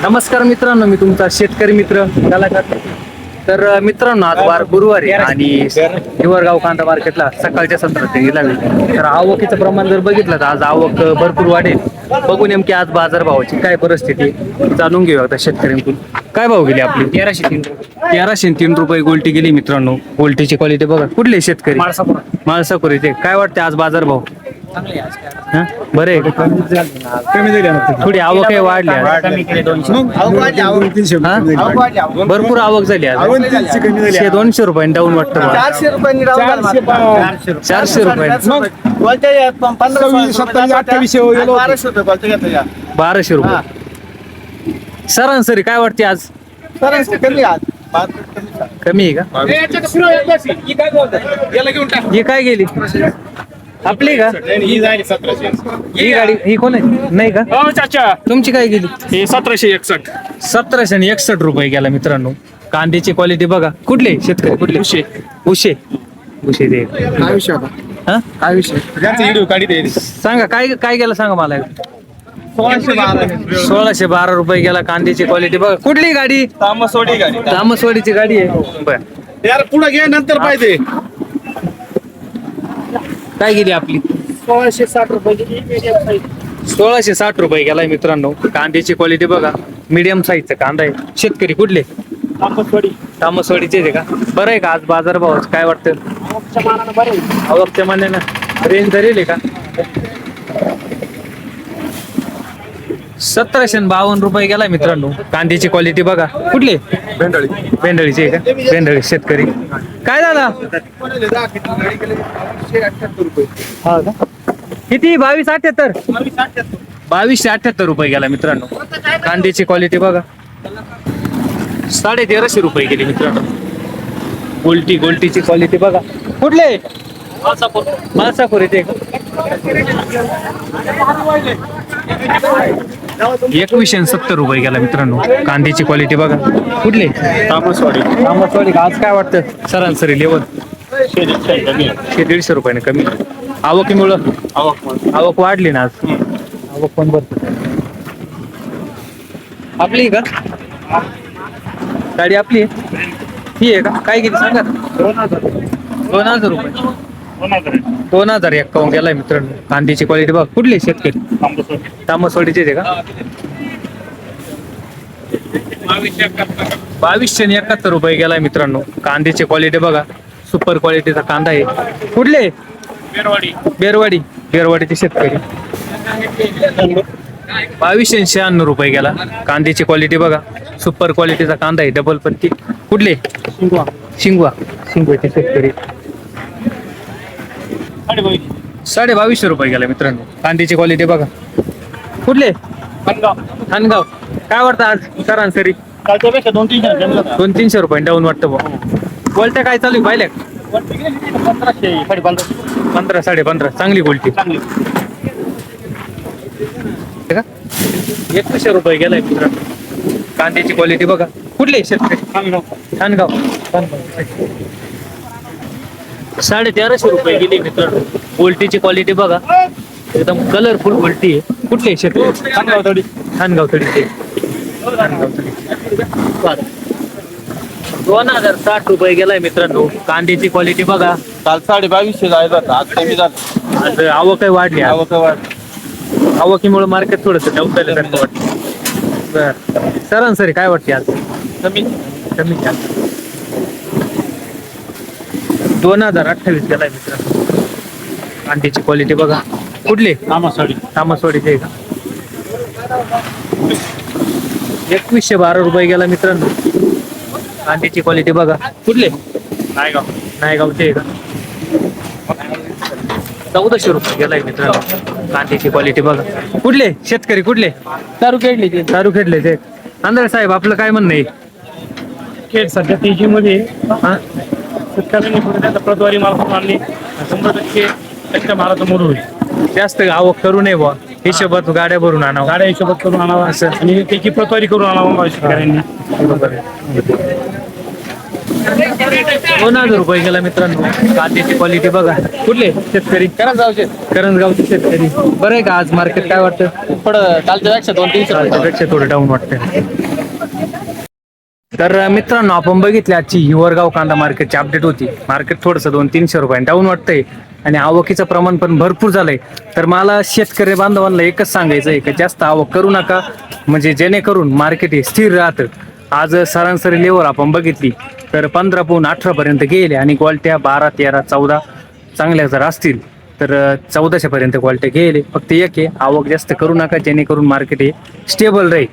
नमस्कार मित्रांनो, मी तुमचा शेतकरी मित्र कलाकार. तर मित्रांनो, आज वार गुरुवार आहे आणि हिवरगाव कांदा मार्केटला सकाळच्या सत्रात गेला. तर आवकीचं प्रमाण जर बघितलं तर आज आवक भरपूर वाढेल. बघू नेमकी आज बाजारभावाची काय परिस्थिती जाणून घेऊया आता शेतकऱ्यांकडून. काय भाव गेले आपली? 1303 रुपये गोल्टी गेली मित्रांनो. गोल्टीची क्वालिटी बघा. कुठले शेतकरी? माळसापूर इथे. काय वाटते आज बाजारभाव? बरे कमी झाली, थोडी आवक आहे वाढली. भरपूर आवक झाली आज. 200 रुपयांनी डाऊन वाटतं. 400 रुपये 1200 रुपये सरासरी. काय वाटते आज? कमी आहे का? ही काय गेली आपली का? ही गाडी ही कोण आहे? नाही का? चाचा तुमची काय गेली? हे 1761. 1761 रुपये गेला मित्रांनो. कांद्याची क्वालिटी बघा. कुठले शेतकरी? कुठले? उशे ते काय विषय होता? हा, काय विषय? त्यांचा व्हिडिओ काढी दे. सांगा काय गेला सांगा मला. 1612 रुपये गेला. कांद्याची क्वालिटी बघा. कुठली गाडी? तामसवाडी गाडी. तामसवाडीची गाडी आहे. बर, यार पुढे घे, नंतर पाहिजे. काय गेली आपली? 1660 रुपये. 1660 रुपये गेलाय मित्रांनो. कांद्याची क्वालिटी बघा. मीडियम साईजचा कांदा आहे. शेतकरी कुठले? तामसवाडीचे आहे का? बरं आहे का आज बाजारभाव? काय वाटतं? आवकच्या मानानं रेंज धरेल आहे का? 1752 रुपये गेलाय मित्रांनो. कांद्याची क्वालिटी बघा. कुठले? बेंडळीचे आहे का? बेंडळी शेतकरी. काय झाला? हा का? किती? 2278. 2278 रुपये गेला मित्रांनो. कांद्याची क्वालिटी बघा. 1350 रुपये गेली मित्रांनो. गोल्टीची क्वालिटी बघा. कुठले? माळसापूर इथे. 2170 रुपये गेला मित्रांनो. कांद्याची क्वालिटी बघा. कुठले? तामसवाडी. आज काय वाटतं सरासरी लेवल? 150 रुपयाने कमी. आवकीमुळं आवक वाढली ना आज. आवक पण भरपूर. आपली का गाडी? आपली ही आहे का? काय गेली सांगा. 2000 रुपये. 2051 गेलाय मित्रांनो. कांद्याची क्वालिटी बघा. कुठली शेतकरी? तामसवाडीचे आहे का? 2271 रुपये गेलाय मित्रांनो. कांद्याची क्वालिटी बघा. सुपर क्वालिटीचा कांदा आहे. कुठले? बेरवाडीचे शेतकरी. 2296 रुपये गेला. कांद्याची क्वालिटी बघा. सुपर क्वालिटीचा कांदा आहे. डबल पत्ती. कुठले? शिंगवाचे शेतकरी. 2250 रुपये गेला मित्रांनो. कांद्याची क्वालिटी बघा. कुठले? खानगाव. काय वाटतं आज सरासरी? 200-300 रुपये डाऊन वाटतं बघ. गोल्ट्या काय चालू आहे पाहिल्या? 15-15.5. चांगली गोल्टी. 2100 रुपये गेलाय मित्रांनो. कांद्याची क्वालिटी बघा. कुठले शेतकरी? खानगाव. 1350 रुपये गेली मित्रांनो. गोल्टीची क्वालिटी बघा. एकदम कलरफुल गोल्टी आहे. कुठले शेतकरी? खानगाव थडीचे. 2060 रुपये गेलाय मित्रांनो. कांद्याची क्वालिटी बघा. काल 2250 जायला होता, आज कमी झालं. आज आवक वाढली. आवकीमुळे मार्केट थोडस डाऊन झाल्यासारखं वाटतं. सरासरी काय वाटते आज? कमी. 2028 गेलाय मित्रांनो. कांद्याची क्वालिटी बघा. कुठले? तामसवाडीचे आहे का? 2112 रुपये गेला मित्रांनो. कांद्याची क्वालिटी बघा. कुठले? नायगावचे आहे का? 1400 रुपये गेलाय मित्रांनो. कांद्याची क्वालिटी बघा. कुठले शेतकरी? कुठले? तारुखेडले ते. आंधळे साहेब, आपलं काय म्हणणं आहे? सध्या तेजी मध्ये शेतकऱ्यांनी प्रतवारी माल आणली. 100% त्यांच्या मालाचं मोड होईल. जास्त आवक करू नये बुवा. हिशोबात गाड्या भरून आणावं. गाड्या हिशोबात करून आणावा असं आणि त्याची प्रतवारी करून आणावा शेतकऱ्यांनी. बरोबर आहे. ₹2,000 गेला मित्रांनो. कांद्याची क्वालिटी बघा. कुठले शेतकरी? करंजगावचे शेतकरी. बरं आहे का आज मार्केट काय वाटतं? थोडं कालच्या पेक्षा 200-300 पेक्षा थोडं डाऊन वाटतं. तर मित्रांनो आपण बघितली आजची हिवरगाव कांदा मार्केटची अपडेट होती. मार्केट थोडंसं 200-300 रुपये डाऊन वाटतंय आणि आवकीचं प्रमाण पण भरपूर झालंय. तर मला शेतकरी बांधवांना एकच सांगायचं आहे की जास्त आवक करू नका, म्हणजे जेणेकरून मार्केट हे स्थिर राहतं. आज सरासरी लेवल आपण बघितली तर 15 पाऊण 18 पर्यंत गेले आणि क्वालिट्या 12, 13, 14 चांगल्या जर असतील तर 1400 पर्यंत क्वालिटी गेले. फक्त एक आहे, आवक जास्त करू नका जेणेकरून मार्केट हे स्टेबल राहील.